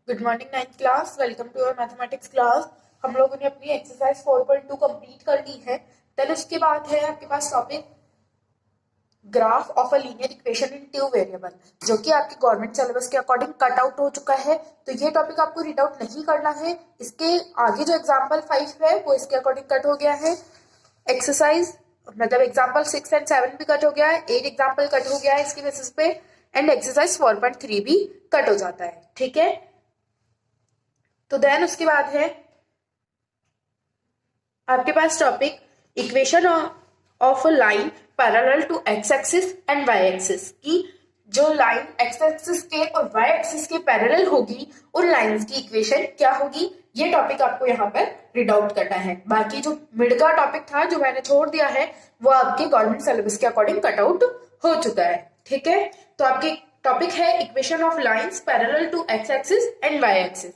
Good morning ninth class, welcome to your mathematics class. हम लोगों ने अपनी एक्सरसाइज 4.2 कंप्लीट कर ली है। देन उसके बाद है आपके पास topic graph of a linear equation in two variable, जो कि आपके गवर्नमेंट सिलेबस के अकॉर्डिंग कट आउट हो चुका है। तो ये टॉपिक आपको रीड आउट नहीं करना है। इसके आगे जो एग्जाम्पल 5 है वो इसके अकॉर्डिंग कट हो गया है। एक्सरसाइज मतलब एग्जाम्पल 6 एंड 7 भी कट हो गया है, 8 एग्जाम्पल कट हो गया है इसके बेसिस पे, एंड एक्सरसाइज 4.3 भी कट हो जाता है। ठीक है, तो देन उसके बाद है आपके पास topic equation of a line parallel to x axis and Y axis, की जो लाइन एक्स एक्सिस के और वाई एक्सिस के पैरेलल होगी उन लाइंस की इक्वेशन क्या होगी, ये टॉपिक आपको यहाँ पर रीड आउट करना है। बाकी जो मिड का टॉपिक था जो मैंने छोड़ दिया है वो आपके गवर्नमेंट सिलेबस के अकॉर्डिंग कट आउट हो चुका है। ठीक है, तो आपके टॉपिक है equation of lines parallel to x axis and Y axis.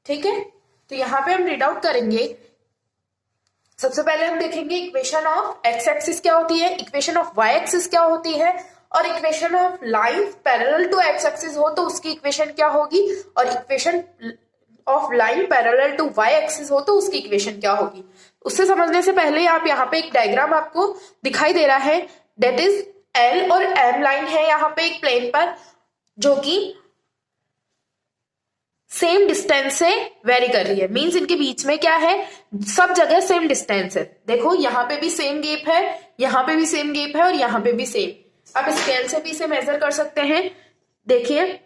ठीक है, तो यहां पे हम रीड आउट करेंगे। सबसे पहले हम देखेंगे इक्वेशन ऑफ एक्स एक्सिस क्या होती है, इक्वेशन ऑफ वाई एक्सिस क्या होती है, और equation of line parallel to x axis हो तो उसकी इक्वेशन क्या होगी, और equation of line parallel to y axis हो तो उसकी इक्वेशन क्या होगी। उससे समझने से पहले आप यहाँ पे एक डायग्राम आपको दिखाई दे रहा है, डेट इज एल और एम लाइन है यहाँ पे एक प्लेन पर, जो कि सेम डिस्टेंस से वेरी कर रही है। मींस इनके बीच में क्या है, सब जगह सेम डिस्टेंस है। देखो यहाँ पे भी सेम गैप है, यहाँ पे भी सेम गैप है, और यहाँ पे भी सेम। आप स्केल से भी इसे मेजर कर सकते हैं। देखिए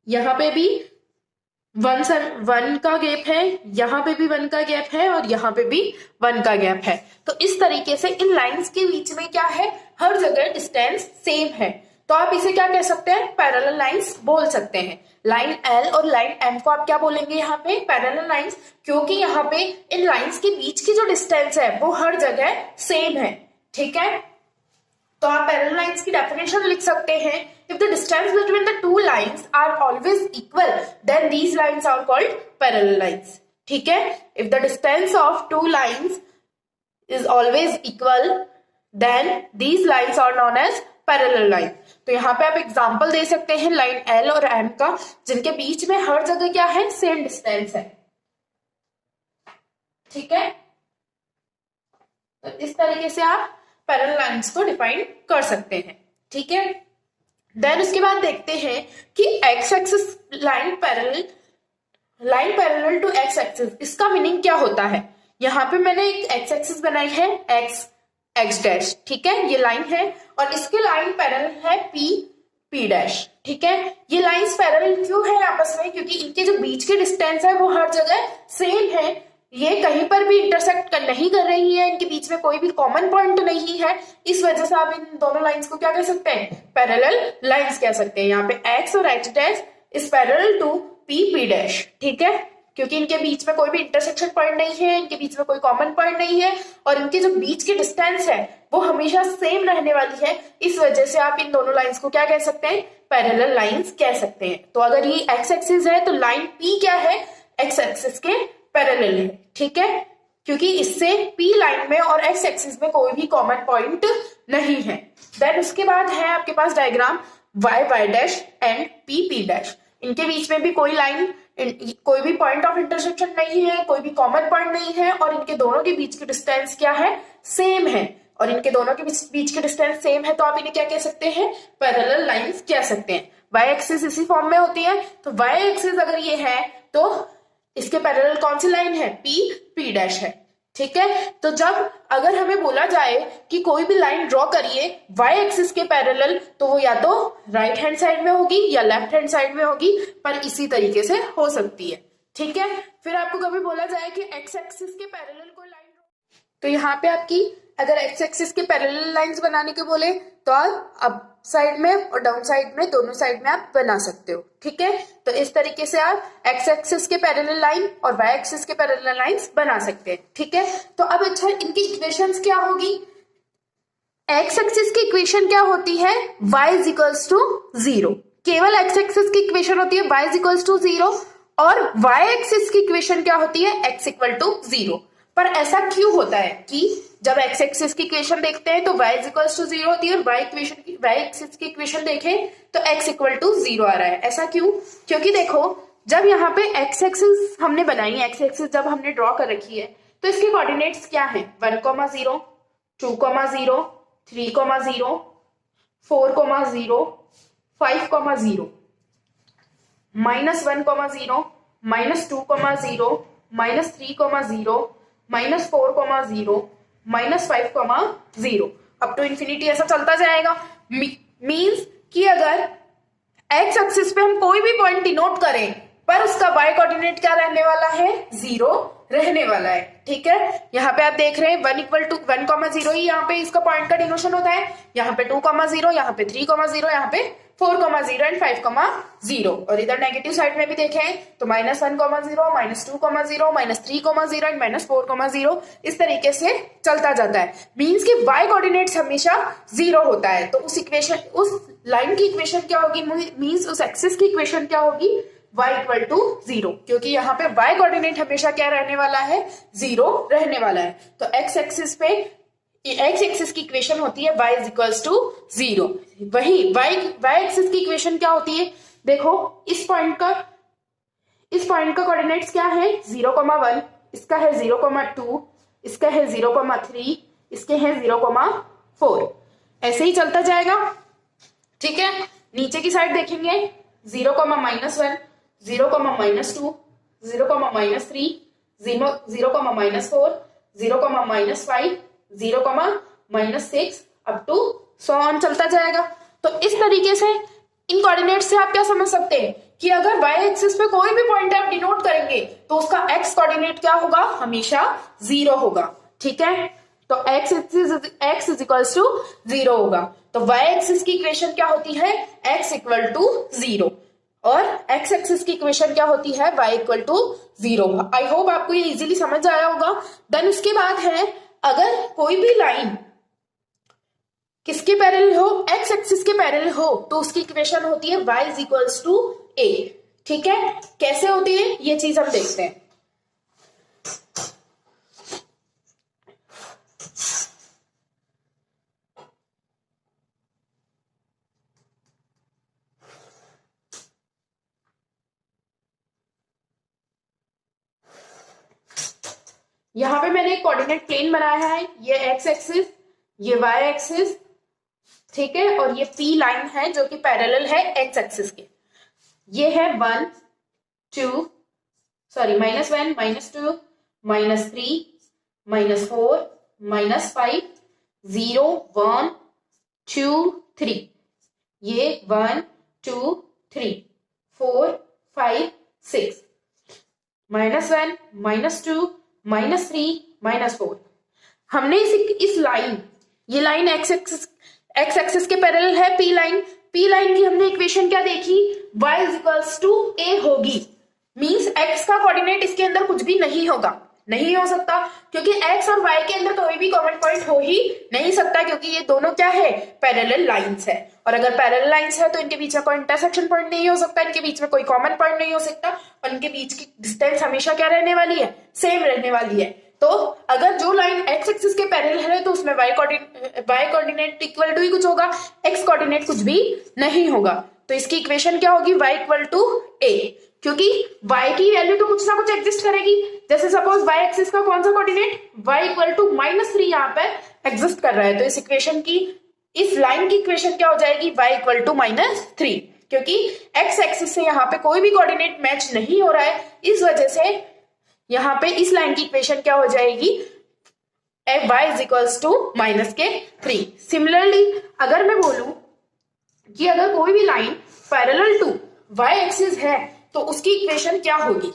यहाँ पे भी वन का गैप है, यहाँ पे भी वन का गैप है, और यहाँ पे भी वन का गैप है। तो इस तरीके से इन लाइंस के बीच में क्या है, हर जगह डिस्टेंस सेम है। तो आप इसे क्या कह सकते हैं, पैरेलल लाइंस बोल सकते हैं। लाइन एल और लाइन एम को आप क्या बोलेंगे यहाँ पे, पैरेलल लाइंस, क्योंकि यहाँ पे इन लाइंस के बीच की जो डिस्टेंस है वो हर जगह सेम है। ठीक है, तो आप पैरेलल लाइंस की डेफिनेशन लिख सकते हैं, if the distance between the two lines are always equal then these lines are called parallel lines. ठीक है, if the distance of two lines is always equal then these lines are known as parallel line. तो यहाँ पे आप example दे सकते हैं line L और M का, जिनके बीच में हर जगह क्या है, सेम डिस्टेंस है। ठीक है, तो इस तरीके से आप पैरेलल लाइंस को डिफाइन कर सकते हैं। ठीक है, देन उसके बाद देखते हैं कि x axis line parallel to x axis, इसका मीनिंग क्या होता है। यहाँ पे मैंने एक एक्स एक्सिस बनाई है, एक्स डैश। ठीक है, ये लाइन है, और इसके लाइन पैरेलल है पी डैश। ठीक है, ये लाइंस पैरेलल क्यों है आपस में, क्योंकि इनके जो बीच के डिस्टेंस है वो हर जगह सेम है। ये कहीं पर भी इंटरसेक्ट नहीं कर रही है, इनके बीच में कोई भी कॉमन पॉइंट नहीं है। इस वजह से आप इन दोनों लाइंस को क्या कह सकते हैं, पैरेलल लाइंस कह सकते हैं। यहाँ पे एक्स और x dash is parallel to p dash. ठीक है, क्योंकि इनके बीच में कोई भी इंटरसेक्शन पॉइंट नहीं है, इनके बीच में कोई कॉमन पॉइंट नहीं है, और इनके जो बीच की डिस्टेंस है वो हमेशा सेम रहने वाली है। इस वजह से आप इन दोनों लाइंस को क्या कह सकते हैं, पैरेलल लाइंस कह सकते हैं। तो अगर ये एक्स एक्सिस है तो लाइन पी क्या है, एक्स एक्सिस के पैरेलल है। ठीक है, क्योंकि इससे पी लाइन में और एक्स एक्सिस में कोई भी कॉमन पॉइंट नहीं है। देन उसके बाद है आपके पास diagram Y dash and P dash. इनके बीच में भी कोई लाइन, कोई भी पॉइंट ऑफ इंटरसेक्शन नहीं है, कोई भी कॉमन पॉइंट नहीं है, और इनके दोनों के बीच की डिस्टेंस क्या है, सेम है। और इनके दोनों के बीच की डिस्टेंस सेम है, तो आप इन्हें क्या कह सकते हैं, पैरेलल लाइंस कह सकते हैं। वाई एक्सिस इसी फॉर्म में होती है, तो वाई एक्सिस अगर ये है तो इसके पैरेलल कौन सी लाइन है, पी डैश है। ठीक है, तो जब अगर हमें बोला जाए कि कोई भी लाइन ड्रॉ करिए वाई एक्सिस के पैरेलल, तो वो या तो राइट हैंड साइड में होगी या लेफ्ट हैंड साइड में होगी, पर इसी तरीके से हो सकती है। ठीक है, फिर आपको कभी बोला जाए कि एक्स एक्सिस के पैरेलल कोई लाइन, तो यहाँ पे आपकी अगर एक्स एक्सिस के पैरेलल लाइंस बनाने के बोले तो आप अप साइड में और डाउन साइड में, दोनों साइड में आप बना सकते हो। ठीक है, तो इस तरीके से आप एक्स एक्सिस के पैरेलल लाइन और वाई एक्सिस के पैरेलल लाइंस बना सकते हैं। ठीक है, तो अब अच्छा इनकी इक्वेशंस क्या होगी, एक्स एक्सिस की इक्वेशन क्या होती है, y इज इक्वल्स टू 0। केवल एक्स एक्सिस की इक्वेशन होती है y इज इक्वल्स टू 0, और y एक्सिस की इक्वेशन क्या होती है, x इक्वल टू 0। पर ऐसा क्यों होता है कि जब एक्स एक्सिस की इक्वेशन देखते हैं तो y इज इक्वल टू 0 होती है, और y एक्सिस की इक्वेशन देखें तो x इक्वल टू 0 आ रहा है। ऐसा क्यों? क्योंकि देखो जब यहाँ पे एक्स एक्सिस हमने बनाई, एक्स एक्सिस जब हमने ड्रॉ कर रखी है तो इसके कोऑर्डिनेट्स क्या है? 1, 0, 2, 0, 3, 0, 4, 0, 5, 0, -1, 0, -2, 0, -3, -0, -4, 0, -5, 0 अप टू इंफिनिटी ऐसा चलता जाएगा। मींस कि अगर एक्स एक्सिस पे हम कोई भी पॉइंट डिनोट करें पर उसका वाई कोऑर्डिनेट क्या रहने वाला है? 0 रहने वाला है। ठीक है, यहाँ पे आप देख रहे हैं 1 इक्वल टू 1, 0 ही यहाँ पे इसका पॉइंट का डिनोशन होता है। यहाँ पे 2, 0, यहाँ पे 3, 0, यहाँ पे 4, 0 एंड 5, 0। और इधर नेगेटिव साइड में भी देखें तो -1, -2, -2, -3, 0 एंड -4, 0 इस तरीके से चलता जाता है। मींस कि y कोऑर्डिनेट्स हमेशा 0 होता है। तो उस लाइन की इक्वेशन क्या होगी? मींस उस एक्सिस की इक्वेशन क्या होगी? y इक्वल टू 0, क्योंकि यहाँ पे y कोऑर्डिनेट हमेशा क्या रहने वाला है? 0 रहने वाला है। तो x एक्सिस पे एक्स एक्सिस की इक्वेशन होती है y इज इक्वल्स टू 0। वही y एक्सिस की इक्वेशन क्या होती है? देखो इस पॉइंट का कोऑर्डिनेट्स क्या है? 0, 1, इसका है 0, 2, इसका है 0, 3, इसके हैं 0, 4। ऐसे ही चलता जाएगा। ठीक है, नीचे की साइड देखेंगे 0, -1, 0, -2, 0, -3, 0, -4, 0, -5, 0, -6 अप टू सो ऑन चलता जाएगा। तो इस तरीके से इन कोऑर्डिनेट से आप क्या समझ सकते हैं कि अगर y एक्सिस पे कोई भी पॉइंट आप डिनोट करेंगे तो उसका x कोऑर्डिनेट क्या होगा? हमेशा 0 होगा। ठीक है, तो x इज इक्वल्स टू 0 होगा। तो y एक्सिस की इक्वेशन क्या होती है? x इक्वल टू 0, और x एक्सिस की इक्वेशन क्या होती है? y equal to 0। I hope आपको ये इजीली समझ आया होगा। देन उसके बाद है, अगर कोई भी लाइन किसके पैरेलल हो? x एक्सिस के पैरेलल हो तो उसकी इक्वेशन होती है y is equals to a। ठीक है, कैसे होती है ये चीज हम देखते हैं। यहां पे मैंने एक कोऑर्डिनेट प्लेन बनाया है, ये x एक्सिस, ये y एक्सिस, ठीक है, और ये P लाइन है जो कि पैरेलल है x एक्सिस के। ये है -1, -1, -2, -3, -4, -5, 0, 1, 2, 3। ये 1, 2, 3, 4, 5, 6, -1, -2, -3, -4। हमने इस लाइन, ये लाइन एक्स एक्सिस के पैरेलल है P लाइन की हमने इक्वेशन क्या देखी? y is equals to a होगी। मींस x का कोऑर्डिनेट इसके अंदर कुछ भी नहीं होगा, नहीं हो सकता, क्योंकि x और y के अंदर कोई भी कॉमन पॉइंट हो ही नहीं सकता, क्योंकि ये दोनों क्या है? पैरेलल लाइंस है। और अगर पैरेलल लाइंस है तो इनके बीच में कोई इंटरसेक्शन पॉइंट नहीं हो सकता, इनके बीच में कोई कॉमन पॉइंट नहीं हो सकता, और इनके बीच की डिस्टेंस हमेशा क्या रहने वाली है? सेम रहने वाली है। तो अगर जो लाइन x एक्सिस के पैरेलल है तो उसमें y कोऑर्डिनेट इक्वल टू ही कुछ होगा, x कोऑर्डिनेट कुछ भी नहीं होगा। तो इसकी इक्वेशन क्या होगी? y इक्वल टू a, क्योंकि y की वैल्यू तो कुछ ना कुछ एग्जिस्ट करेगी। जैसे सपोज y एक्सिस का कौन सा कोऑर्डिनेट? y इक्वल टू -3 यहाँ पे एग्जिस्ट कर रहा है, तो इस इक्वेशन की, इस लाइन की इक्वेशन क्या हो जाएगी? y इक्वल टू -3, क्योंकि x एक्सिस से यहाँ पे कोई भी कोऑर्डिनेट मैच नहीं हो रहा है, इस वजह से यहाँ पे इस लाइन की इक्वेशन क्या हो जाएगी? y is equals to -3। Similarly अगर मैं बोलूं कि अगर कोई भी line parallel to y axis है तो उसकी इक्वेशन क्या होगी?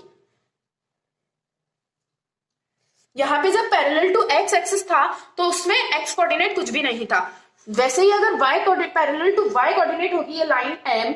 यहाँ पे जब पैरेलल टू x एक्सिस था तो उसमें x कोऑर्डिनेट कुछ भी नहीं था। वैसे ही अगर पैरेलल टू y कोऑर्डिनेट होगी ये लाइन m,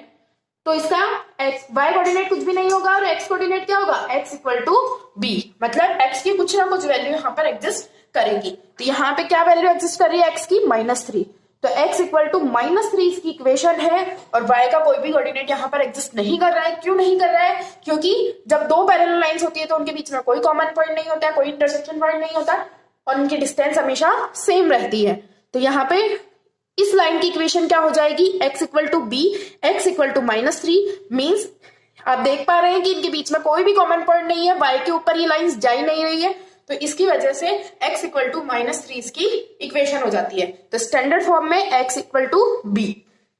तो इसका y कोऑर्डिनेट कुछ भी नहीं होगा और x कोऑर्डिनेट क्या होगा? x इक्वल टू b, मतलब x की कुछ ना कुछ वैल्यू यहाँ पर एग्जिस्ट करेगी। तो यहाँ पे क्या वैल्यू एग्जिस्ट कर रही है? x की -3, तो x इक्वल टू -3 इसकी इक्वेशन है, और y का कोई भी कोऑर्डिनेट यहाँ पर एग्जिस्ट नहीं कर रहा है। क्यों नहीं कर रहा है? क्योंकि जब दो पैरेलल लाइंस होती है तो उनके बीच में कोई कॉमन पॉइंट नहीं होता है, कोई इंटरसेक्शन पॉइंट नहीं होता, और इनकी डिस्टेंस हमेशा सेम रहती है। तो यहाँ पे इस लाइन की इक्वेशन क्या हो जाएगी, x equal to b, x equal to -3 means आप देख पा रहे हैं कि इनके बीच में कोई भी कॉमन पॉइंट नहीं है, y के ऊपर ये लाइंस जा ही नहीं रही है, तो इसकी वजह से x इक्वल टू -3 इसकी इक्वेशन हो जाती है। तो स्टैंडर्ड फॉर्म में x इक्वल टू बी।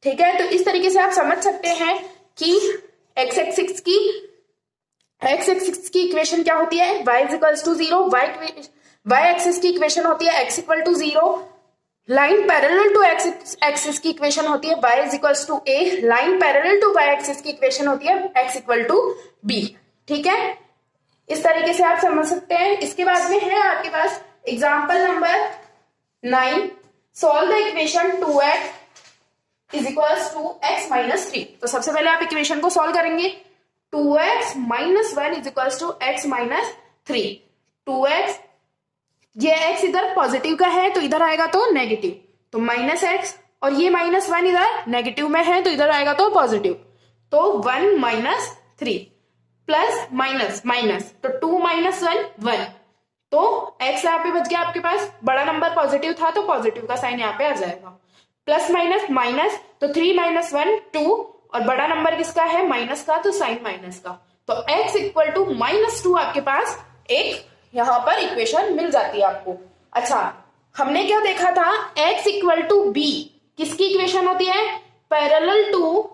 ठीक है, तो इस तरीके से आप समझ सकते हैं कि x एक्सिस की इक्वेशन क्या होती है, y equals to 0, y axis की इक्वेशन होती है x equal to 0, line parallel to x axis की इक्वेशन होती है y is equals to a, line parallel to y axis की इक्वेशन होती है x इक्वल टू b। ठीक है, इस तरीके से आप समझ सकते हैं। इसके बाद में है आपके पास example number 9, solve the equation 2x is equals to x minus 3। तो सबसे पहले आप इक्वेशन को सॉल्व करेंगे, 2x minus 1 is equals to x minus 3। 2x, ये x इधर पॉजिटिव का है तो इधर आएगा तो नेगेटिव, तो -x, और ये -1 इधर नेगेटिव में है तो इधर आएगा तो पॉजिटिव, तो 1 माइनस 3 प्लस माइनस माइनस, तो 2 माइनस 1 1, तो x यहाँ पे बच गया आपके पास, बड़ा नंबर पॉजिटिव था तो पॉजिटिव का साइन यहाँ पे आ जाएगा, प्लस माइनस माइनस, तो 3 माइनस 1 2, और बड़ा नंबर किसका है, माइनस का, तो साइन माइनस का, तो x इक्वल टू -2 आपके पास एक यहां पर इक्वेशन मिल जाती है आपको। अच्छा, हमने क्या देखा था, x इक्वल टू बी किसकी इक्वेशन होती है, पैरेलल टू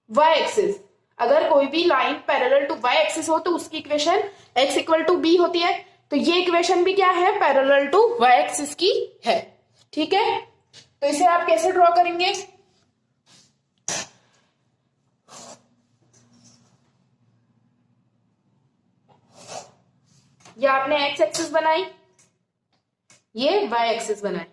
y एक्सिस। अगर कोई भी line parallel to y axis हो तो उसकी equation x equal to b होती है, तो ये इक्वेशन भी क्या है, पैरेलल टू y एक्सिस की है। ठीक है, तो इसे आप कैसे ड्रॉ करेंगे, ये आपने x एक्सिस बनाई, ये y एक्सिस बनाई,